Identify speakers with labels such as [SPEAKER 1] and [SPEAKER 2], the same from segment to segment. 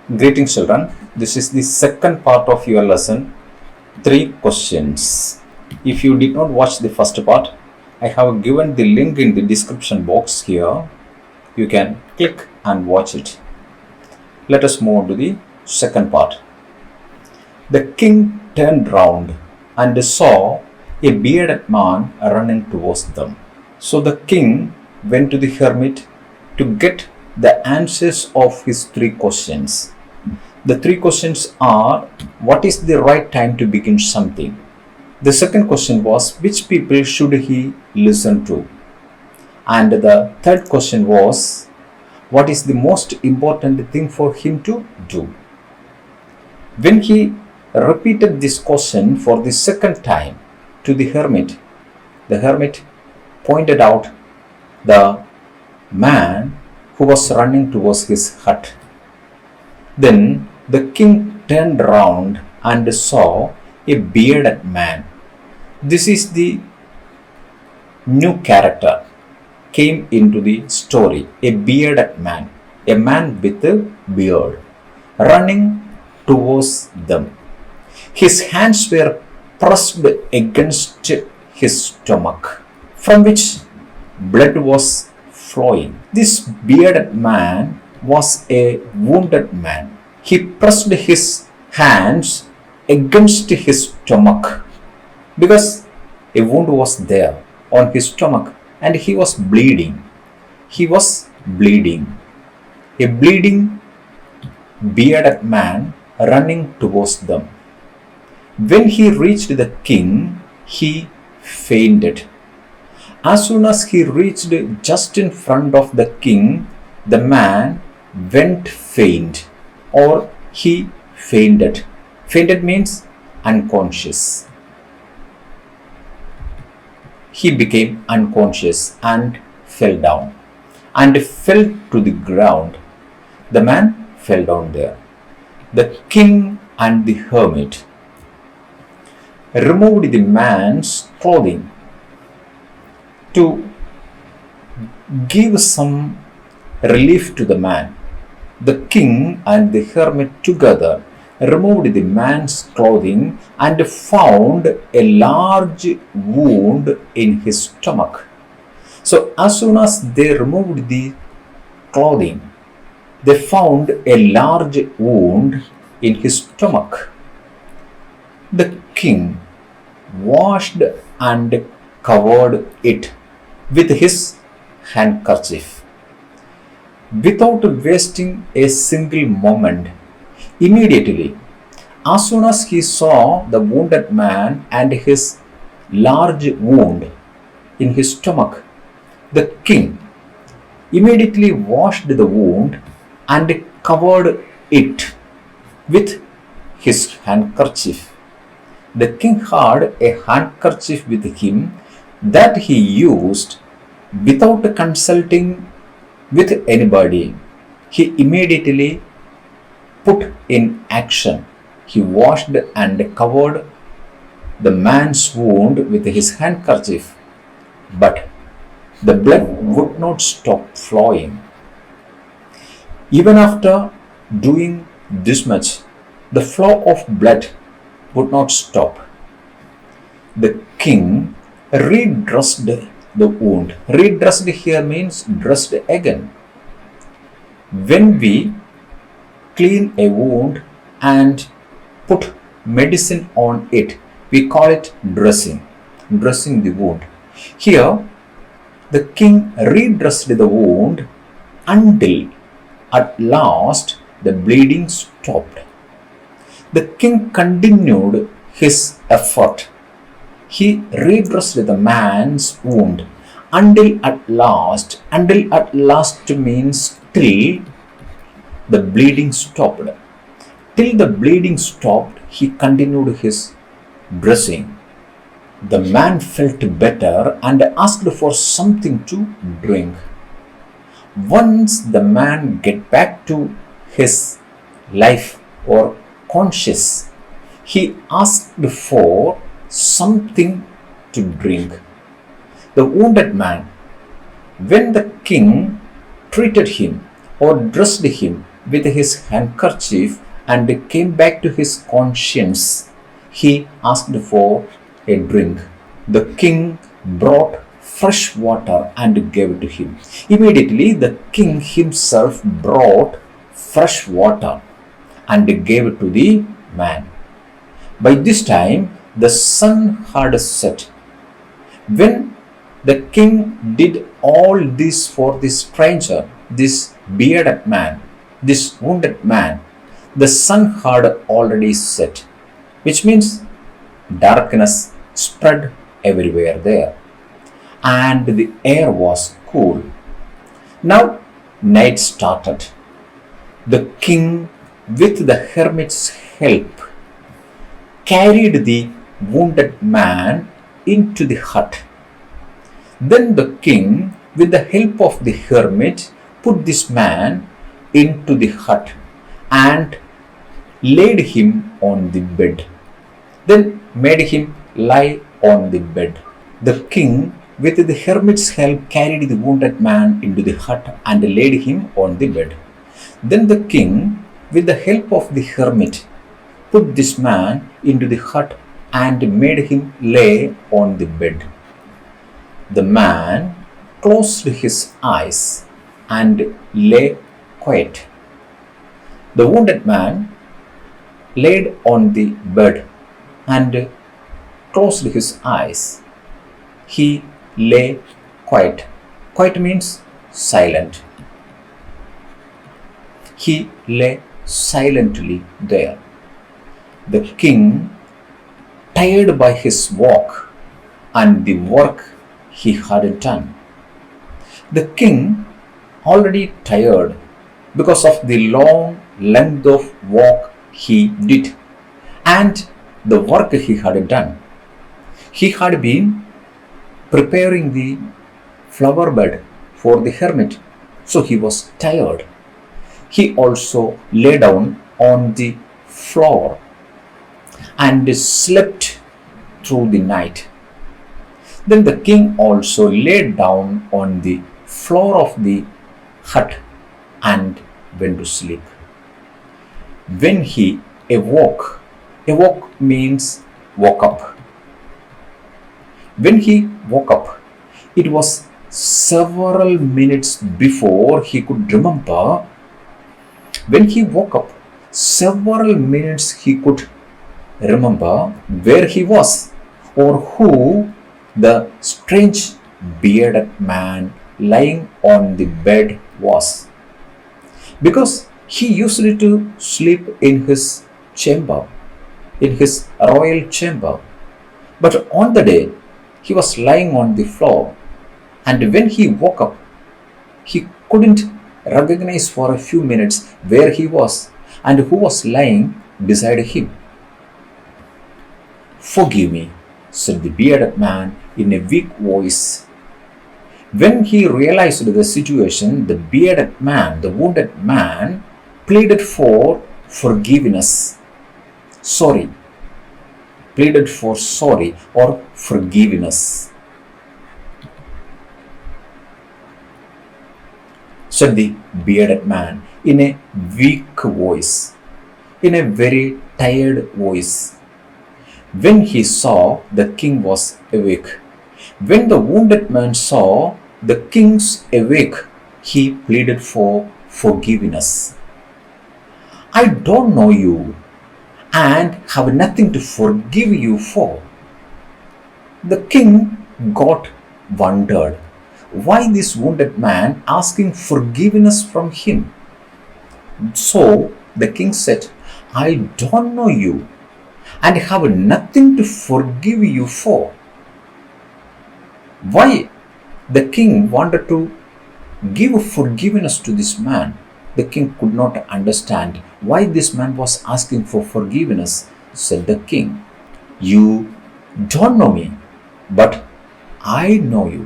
[SPEAKER 1] Greetings children, this is the second part of your lesson, 3 questions. If you did not watch the first part, I have given the link in the description box here. You can click and watch it. Let us move on to the second part. The king turned round and saw a bearded man running towards them. So the king went to the hermit to get the answers of his 3 questions. The 3 questions are: what is the right time to begin something? The second question was, which people should he listen to? And the third question was, what is the most important thing for him to do? When he repeated this question for the second time to the hermit pointed out the man who was running towards his hut. Then the king turned round and saw a bearded man. This is the new character came into the story. A bearded man, a man with a beard, running towards them. His hands were pressed against his stomach, from which blood was flowing. This bearded man was a wounded man. He pressed his hands against his stomach because a wound was there on his stomach and he was bleeding. He was bleeding. A bleeding bearded man running towards them. When he reached the king, he fainted. As soon as he reached just in front of the king, the man went faint, or he fainted. Fainted means unconscious. He became unconscious and fell down and fell to the ground. The man fell down there. The king and the hermit removed the man's clothing to give some relief to the man. The king and the hermit together removed the man's clothing and found a large wound in his stomach. So as soon as they removed the clothing, they found a large wound in his stomach. The king washed and covered it with his handkerchief. Without wasting a single moment, immediately, as soon as he saw the wounded man and his large wound in his stomach, the king immediately washed the wound and covered it with his handkerchief. The king had a handkerchief with him that he used without consulting with anybody. He immediately put in action. He washed and covered the man's wound with his handkerchief, but the blood would not stop flowing. Even after doing this much, the flow of blood would not stop. The king redressed the wound. Redressed here means dressed again. When we clean a wound and put medicine on it, we call it dressing. Dressing the wound. Here, the king redressed the wound until at last the bleeding stopped. The king continued his effort. He redressed the man's wound until at last means till the bleeding stopped. Till the bleeding stopped, he continued his dressing. The man felt better and asked for something to drink. Once the man get back to his life or conscious, he asked for something to drink. The wounded man, when the king treated him or dressed him with his handkerchief and came back to his conscience. He asked for a drink. The king brought fresh water and gave it to him. Immediately, the king himself brought fresh water and gave it to the man. By this time, the sun had set. When the king did all this for this stranger, this bearded man, this wounded man, the sun had already set, which means darkness spread everywhere there, and the air was cool. Now night started. The king, with the hermit's help, carried the wounded man into the hut. Then the king, with the help of the hermit, put this man into the hut and laid him on the bed. Then made him lie on the bed. The king, with the hermit's help, carried the wounded man into the hut and laid him on the bed. Then the king, with the help of the hermit, put this man into the hut and made him lay on the bed. The man closed his eyes and lay quiet. The wounded man laid on the bed and closed his eyes. He lay quiet. Quiet means silent. He lay silently there. The king, tired by his walk and the work he had done. The king, already tired because of the long length of walk he did and the work he had done. He had been preparing the flower bed for the hermit, so he was tired. He also lay down on the floor and slept through the night. Then the king also lay down on the floor of the hut and went to sleep. When he awoke means woke up. When he woke up, it was several minutes before he could remember. When he woke up, several minutes he could remember where he was or who the strange bearded man lying on the bed was. Because he used to sleep in his chamber, in his royal chamber. But on the day, he was lying on the floor, and when he woke up, he couldn't recognize for a few minutes where he was and who was lying beside him. "Forgive me," said the bearded man in a weak voice. When he realized the situation, the bearded man, the wounded man, pleaded for forgiveness. Sorry. Pleaded for sorry or forgiveness. Said the bearded man in a weak voice, in a very tired voice. When he saw the king was awake, when the wounded man saw the king's awake, he pleaded for forgiveness. "I don't know you and have nothing to forgive you for." The king got wondered why this wounded man asking forgiveness from him. So the king said, "I don't know you and have nothing to forgive you for." Why the king wanted to give forgiveness to this man? The king could not understand why this man was asking for forgiveness. Said the king, "You don't know me, but I know you."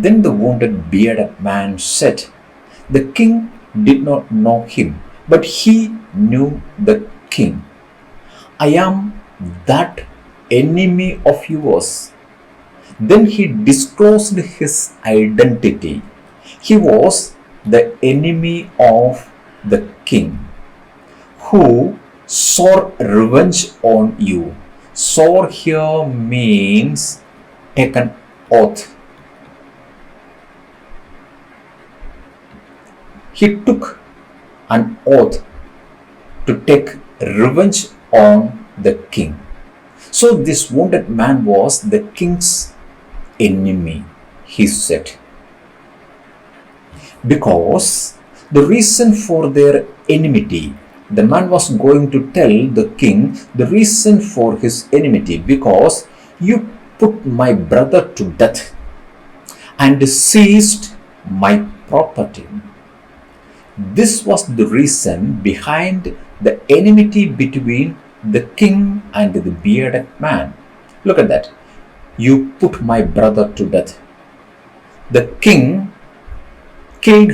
[SPEAKER 1] Then the wounded bearded man said, the king did not know him, but he knew the king. "I am that enemy of yours." Then he disclosed his identity. He was the enemy of the king, who swore revenge on you. Swore here means take an oath. He took an oath to take revenge on the king. So this wounded man was the king's enemy, he said. Because the reason for their enmity, the man was going to tell the king the reason for his enmity, because you put my brother to death and seized my property. This was the reason behind the enmity between the king and the bearded man. Look at that. You put my brother to death. The king killed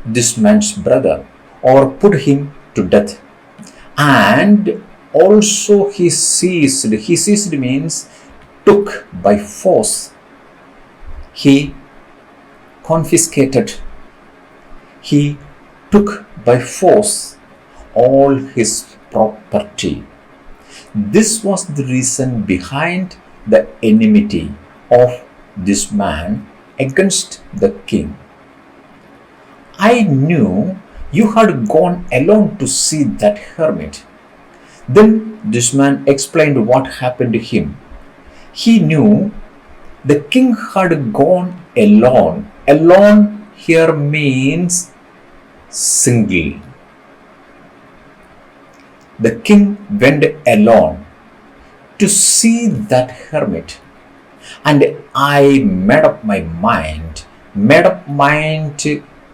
[SPEAKER 1] this man's brother or put him to death. And also he seized. He seized means took by force. He confiscated. He took by force all his property. This was the reason behind the enmity of this man against the king. I knew you had gone alone to see that hermit. Then this man explained what happened to him. He knew the king had gone alone. Alone here means single. The king went alone to see that hermit, and I made up my mind. Made up mind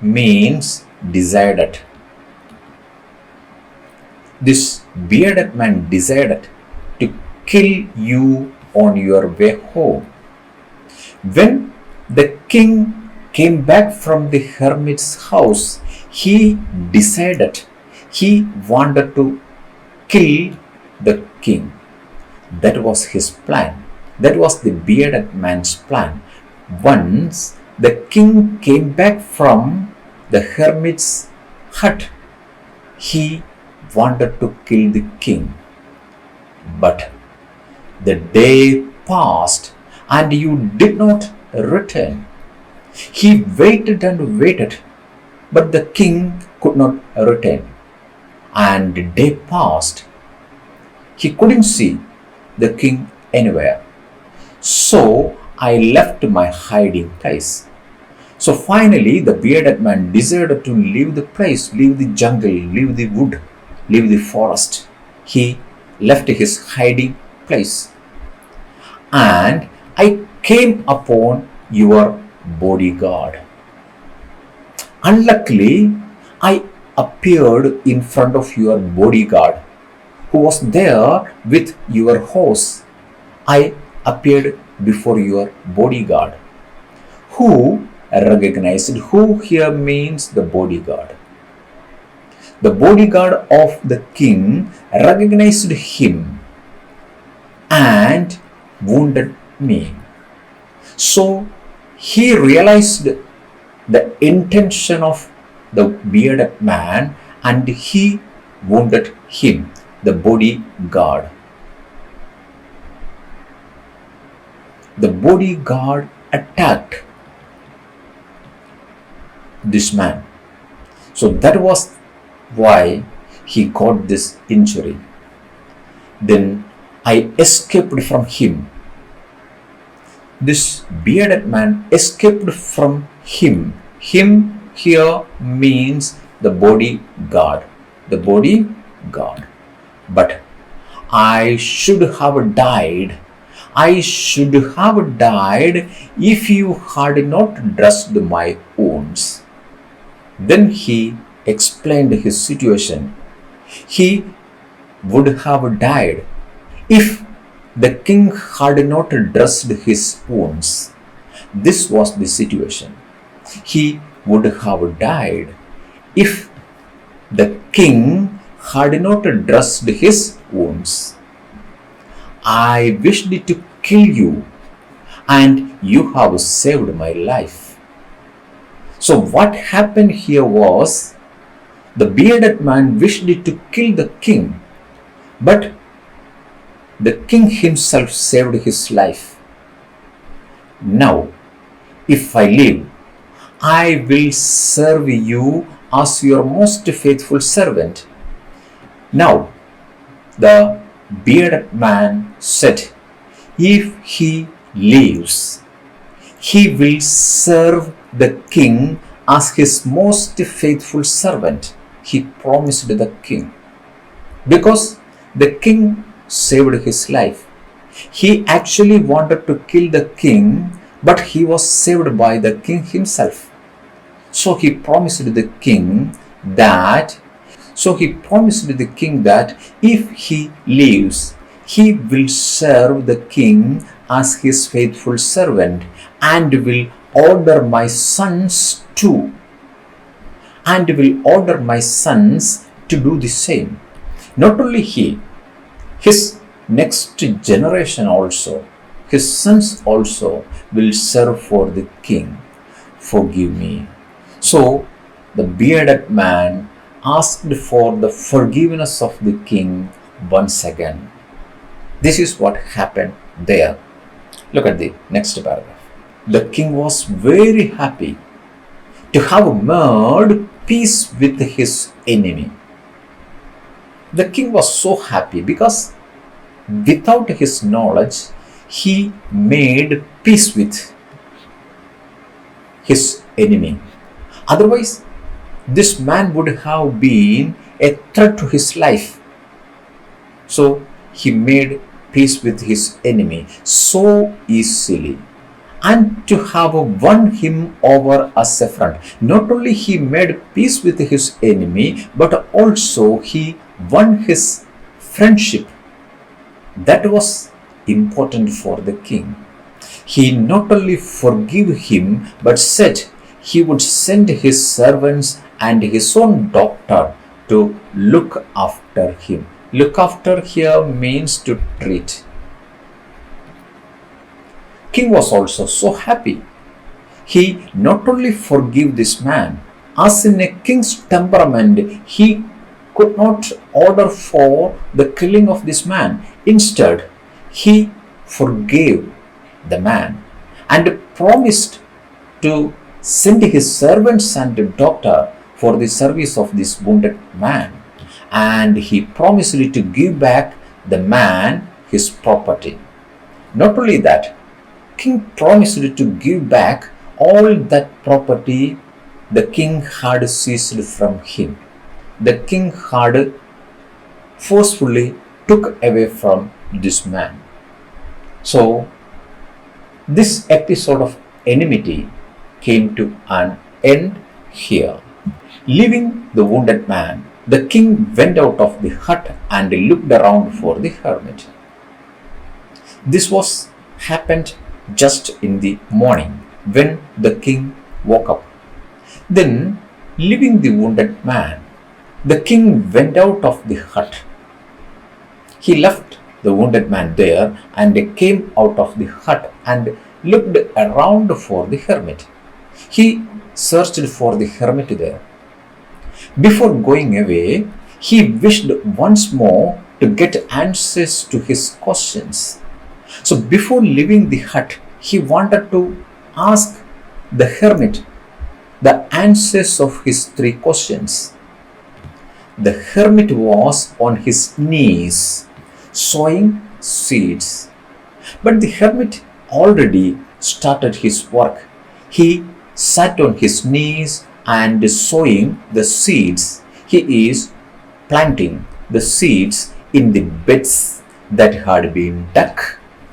[SPEAKER 1] means decided. This bearded man decided to kill you on your way home. When the king came back from the hermit's house, he decided he wanted to kill the king. That was his plan. That was the bearded man's plan. Once the king came back from the hermit's hut, he wanted to kill the king. But the day passed and you did not return. He waited and waited, but the king could not return. And the day passed. He couldn't see the king anywhere. So I left my hiding place. So finally the bearded man decided to leave the place, leave the jungle, leave the wood, leave the forest. He left his hiding place. And I came upon your bodyguard. Unluckily, I appeared in front of your bodyguard who was there with your horse. I appeared before your bodyguard, who recognized. Who here means the bodyguard. The bodyguard of the king recognized him and wounded me. So he realized the intention of the bearded man and he wounded him, the bodyguard. The bodyguard attacked this man. So that was why he got this injury. Then I escaped from him. This bearded man escaped from him. Him here means the bodyguard. The bodyguard. But I should have died. I should have died if you had not dressed my wounds. Then he explained his situation. He would have died if the king had not dressed his wounds. This was the situation. He would have died if the king had not dressed his wounds. I wished to kill you, and you have saved my life. So what happened here was, The bearded man wished to kill the king, but the king himself saved his life. Now, if I live, I will serve you as your most faithful servant. Now, the bearded man said, if he lives, he will serve the king as his most faithful servant. He promised the king. Because the king saved his life. He actually wanted to kill the king, but he was saved by the king himself. So he promised the king that if he lives, he will serve the king as his faithful servant and will order my sons to do the same. Not only he, his next generation also, his sons also will serve for the king. Forgive me. So the bearded man asked for the forgiveness of the king once again. This is what happened there. Look at the next paragraph. The king was very happy to have made peace with his enemy. The king was so happy because without his knowledge, he made peace with his enemy. Otherwise, this man would have been a threat to his life. So he made peace with his enemy so easily, and to have won him over as a friend. Not only he made peace with his enemy, but also he won his friendship. That was important for the king. He not only forgave him, but said he would send his servants and his own doctor to look after him. Look after here means to treat. King was also so happy. He not only forgave this man, as in a king's temperament, he could not order for the killing of this man. Instead, he forgave the man and promised to send his servants and doctor for the service of this wounded man. And he promised to give back the man his property. Not only that, king promised to give back all that property the king had seized from him. The king had forcefully took away from this man. So, this episode of enmity came to an end here. Leaving the wounded man, the king went out of the hut and looked around for the hermit. This was happened just in the morning when the king woke up. Then, leaving the wounded man, the king went out of the hut. He left the wounded man there and came out of the hut and looked around for the hermit. He searched for the hermit there. Before going away, he wished once more to get answers to his questions. So before leaving the hut, he wanted to ask the hermit the answers of his 3 questions. The hermit was on his knees sowing seeds. But the hermit already started his work. He sat on his knees and sowing the seeds. He is planting the seeds in the beds that had been dug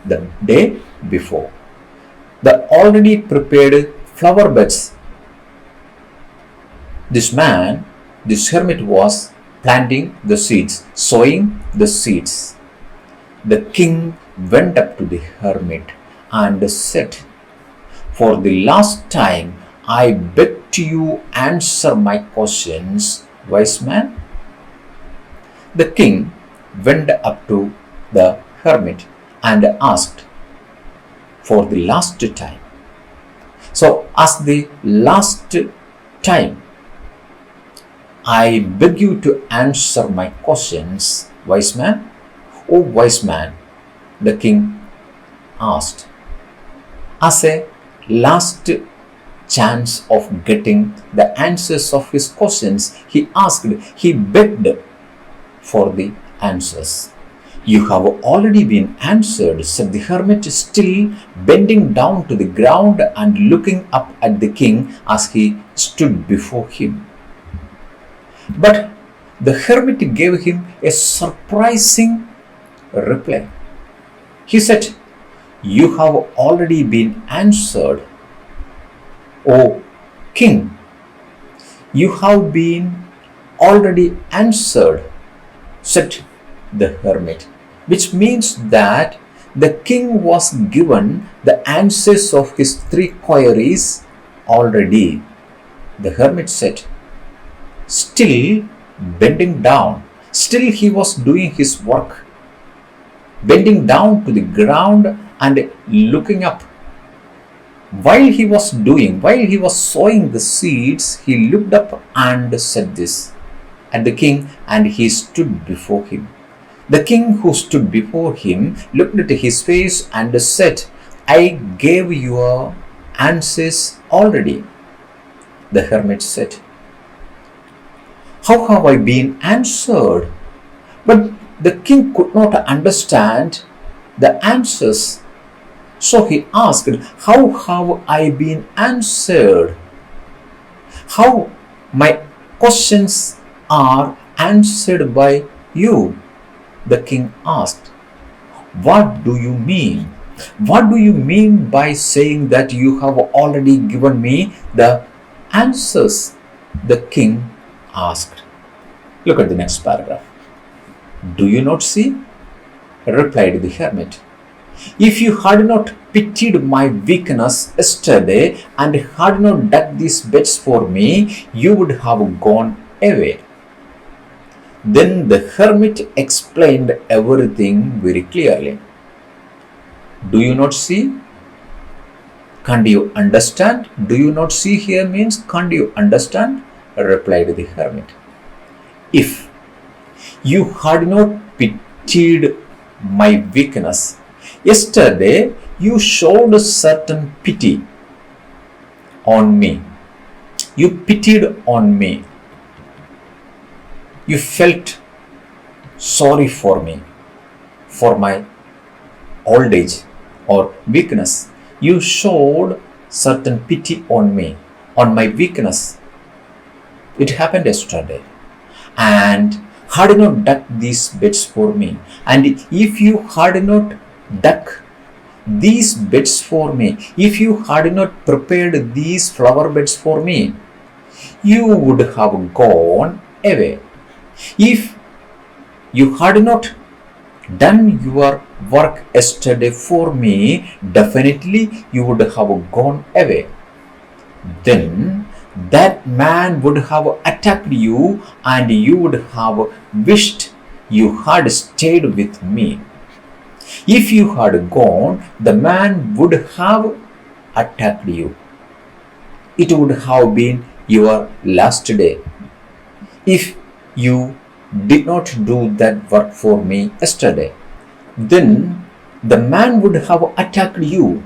[SPEAKER 1] the day before. The already prepared flower beds. This hermit was planting the seeds, sowing the seeds. The king went up to the hermit and said, "For the last time, I beg to you answer my questions, wise man." The king went up to the hermit and asked for the last time. So, as the last time, I beg you to answer my questions, wise man. O wise man, the king asked. As a last chance of getting the answers of his questions, he begged for the answers. You have already been answered, said the hermit, still bending down to the ground and looking up at the king as he stood before him. But the hermit gave him a surprising reply. He said, You have already been answered, O king. You have been already answered, said the hermit, which means that the king was given the answers of his 3 queries already. The hermit said, still bending down, still he was doing his work, bending down to the ground and looking up. While he was sowing the seeds, he looked up and said this at the king, and he stood before him. The king who stood before him looked at his face and said, I gave your answers already. The hermit said, How have I been answered? But the king could not understand the answers. So he asked, How have I been answered? How my questions are answered by you? The king asked. What do you mean? What do you mean by saying that you have already given me the answers? The king asked. Look at the next paragraph. Do you not see? Replied the hermit. If you had not pitied my weakness yesterday and had not dug these beds for me, you would have gone away. Then the hermit explained everything very clearly. Do you not see? Can't you understand? Do you not see here means can't you understand? Replied the hermit. If you had not pitied my weakness, yesterday you showed a certain pity on me. You pitied on me. You felt sorry for me, for my old age or weakness. You showed certain pity on me, on my weakness. It happened yesterday. And had not dug these beds for me. And if you had not dug these beds for me, if you had not prepared these flower beds for me, you would have gone away. If you had not done your work yesterday for me, definitely you would have gone away. Then that man would have attacked you and you would have wished you had stayed with me. If you had gone, the man would have attacked you. It would have been your last day. If you did not do that work for me yesterday, then the man would have attacked you.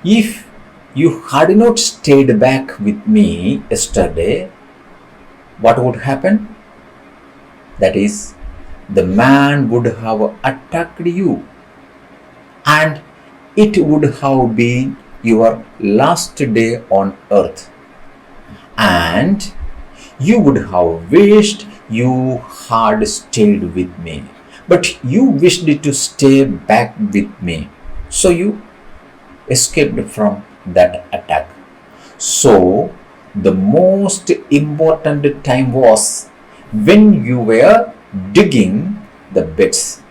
[SPEAKER 1] If you had not stayed back with me yesterday, what would happen? That is, the man would have attacked you, and it would have been your last day on earth, and you would have wished you had stayed with me, but you wished to stay back with me, so you escaped from that attack. So the most important time was when you were digging the beds.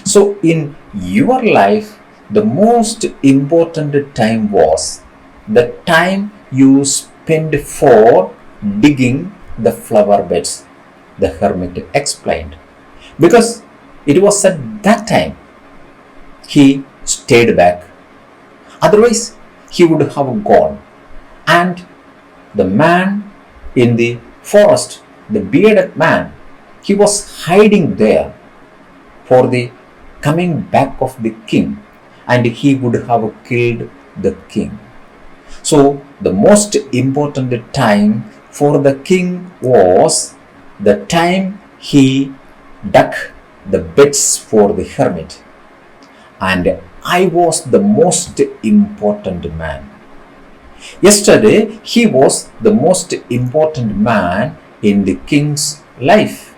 [SPEAKER 1] So in your life, the most important time was the time you spent for digging the flower beds, the hermit explained. Because it was at that time he stayed back. Otherwise, he would have gone. And the man in the forest, the bearded man, he was hiding there for the coming back of the king, and he would have killed the king. So, the most important time for the king was the time he dug the beds for the hermit. And I was the most important man. Yesterday, he was the most important man in the king's life.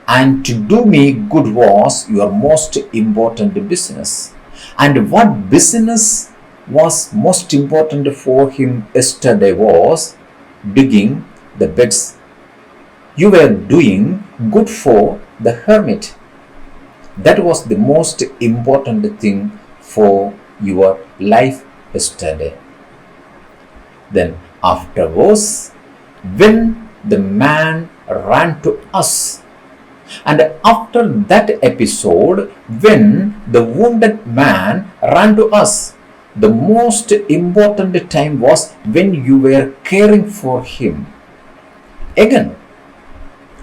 [SPEAKER 1] And to do me good was your most important business. And what business was most important for him yesterday was digging the beds. You were doing good for the hermit. That was the most important thing for your life yesterday. Then afterwards, when the man ran to us, and after that episode, when the wounded man ran to us, the most important time was when you were caring for him. Again,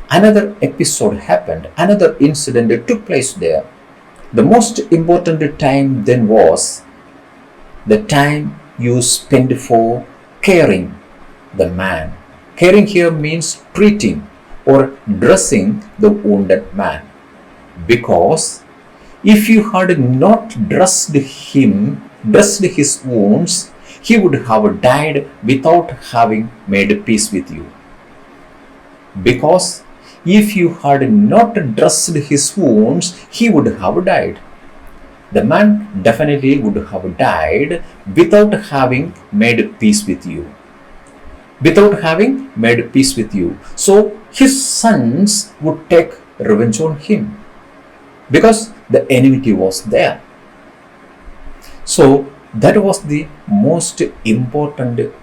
[SPEAKER 1] another episode happened, another incident took place there. The most important time then was the time you spent for caring the man. Caring here means treating or dressing the wounded man. Because if you had not dressed his wounds, he would have died without having made peace with you. Because if you had not dressed his wounds, he would have died. The man definitely would have died without having made peace with you. Without having made peace with you. So his sons would take revenge on him because the enmity was there. So that was the most important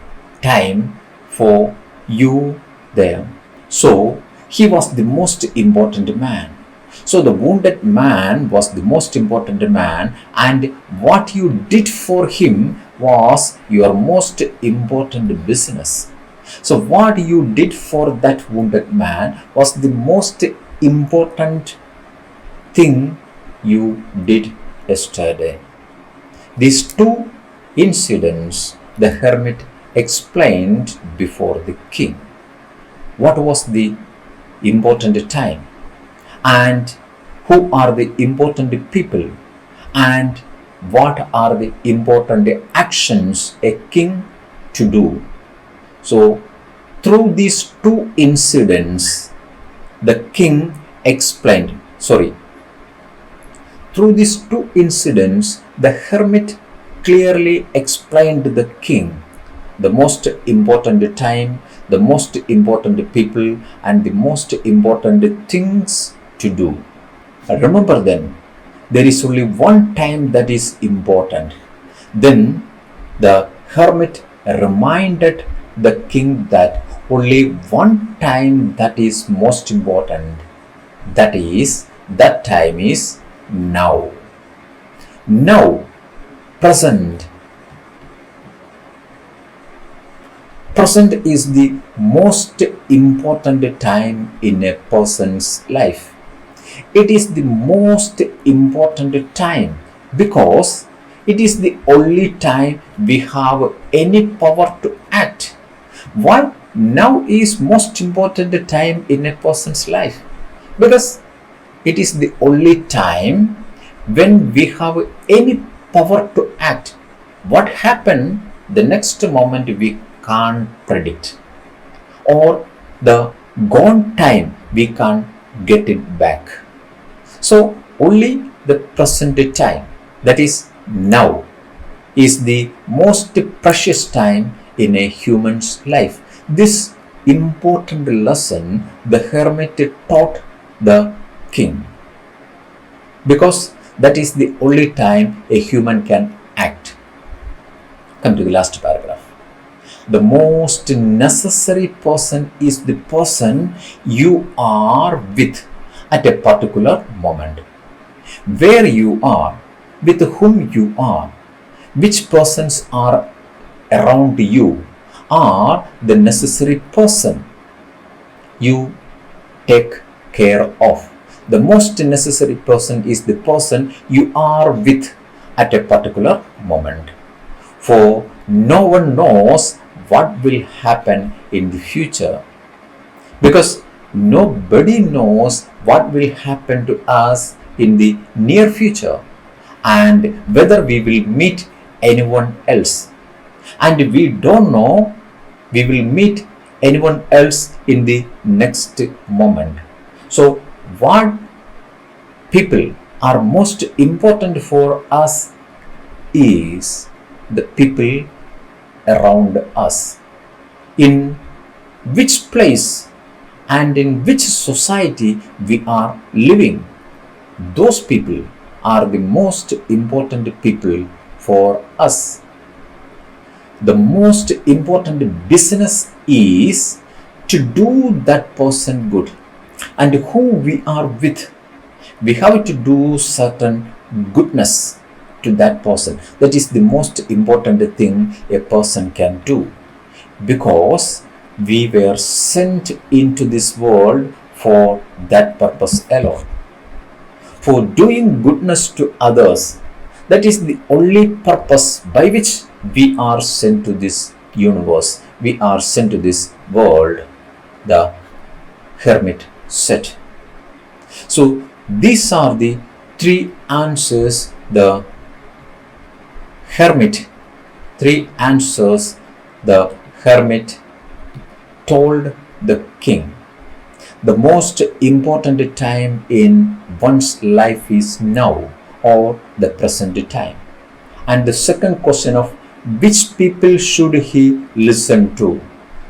[SPEAKER 1] time for you there. So he was the most important man. So the wounded man was the most important man, and what you did for him was your most important business. So what you did for that wounded man was the most important thing you did yesterday. These two incidents the hermit explained before the king. What was the important time? And who are the important people? And what are the important actions a king to do? So, through these two incidents, the king explained, through these two incidents, the hermit clearly explained to the king the most important time, the most important people, and the most important things to do. Remember then, there is only one time that is important. Then the hermit reminded the king that only one time that is most important. That time is now. Now, present. Present is the most important time in a person's life. It is the most important time because it is the only time we have any power to act. Why now is most important time in a person's life? Because it is the only time when we have any power to act. What happened the next moment we can't predict, or the gone time we can't get it back. So only the present time, that is now, is the most precious time in a human's life. This important lesson the hermit taught the king, because that is the only time a human can act. Come to the last paragraph. The most necessary person is the person you are with at a particular moment. Where you are, with whom you are, which persons are around you are the necessary person. you take care of. The most necessary person is the person you are with at a particular moment. For no one knows what will happen in the future, because nobody knows what will happen to us in the near future and whether we will meet anyone else. And we don't know we will meet anyone else in the next moment. So what people are most important for us is the people around us. In which place and in which society we are living, those people are the most important people for us. The most important business is to do that person good. And who we are with, we have to do certain goodness to that person. That is the most important thing a person can do, because we were sent into this world for that purpose alone. For doing goodness to others, that is the only purpose by which we are sent to this universe, we are sent to this world, the Hermit said. So these are the three answers the Hermit told the king. The most important time in one's life is now, or the present time. And the second question of which people should he listen to?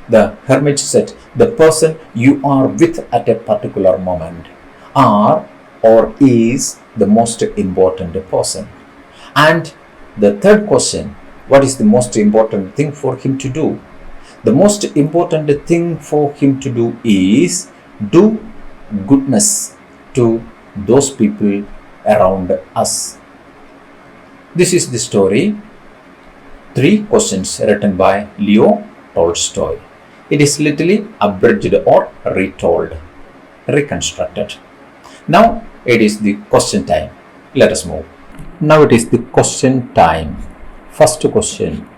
[SPEAKER 1] The Hermit said, the person you are with at a particular moment are or is the most important person. And the third question, what is the most important thing for him to do? The most important thing for him to do is do goodness to those people around us. This is the story, 3 questions written by Leo Tolstoy. It is literally abridged or retold, reconstructed. Now it is the question time. Let us move. Now it is the question time. First question.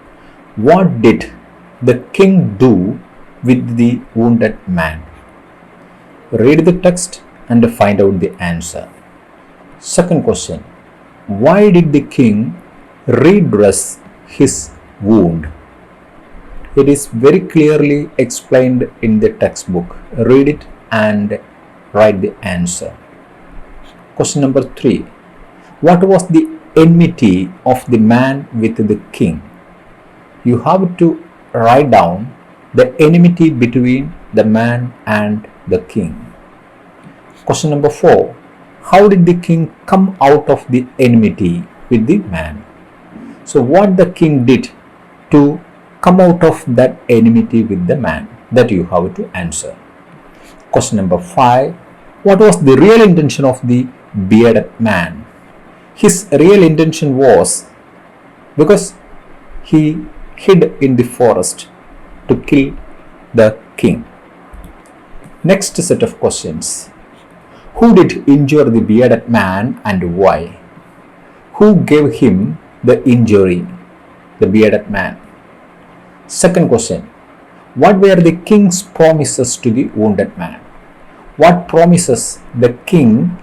[SPEAKER 1] What did the king do with the wounded man? Read the text and find out the answer. Second question. Why did the king redress his wound? It is very clearly explained in the textbook. Read it and write the answer. Question number 3. What was the enmity of the man with the king? You have to write down the enmity between the man and the king. Question number 4. How did the king come out of the enmity with the man? So what the king did to come out of that enmity with the man, that you have to answer. Question number 5. What was the real intention of the bearded man? His real intention was because he hid in the forest to kill the king. Next set of questions. Who did injure the bearded man and why? Who gave him the injury? The bearded man. Second question. What were the king's promises to the wounded man? What promises the king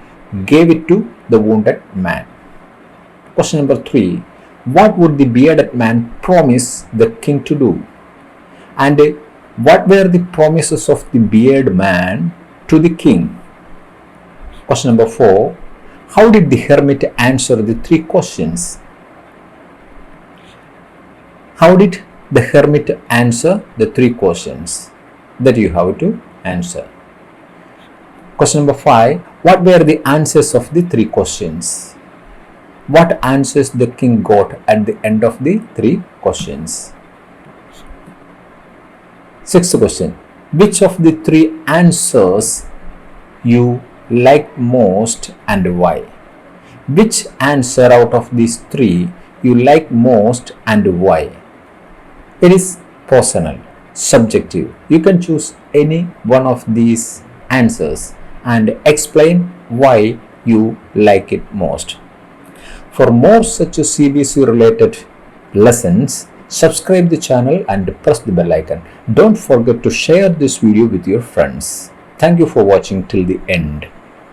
[SPEAKER 1] gave it to the wounded man? Question number 3. What would the bearded man promise the king to do? And what were the promises of the bearded man to the king? Question number 4. How did the hermit answer the 3 questions? How did the hermit answer the 3 questions that you have to answer? Question number 5. What were the answers of the 3 questions? What answers the king got at the end of the 3 questions? Sixth question. Which of the 3 answers you like most and why? Which answer out of these 3 you like most and why? It is personal. subjective. You can choose any one of these answers and explain why you like it most. For more such CBC related lessons, subscribe the channel and press the bell icon. Don't forget to share this video with your friends. Thank you for watching till the end.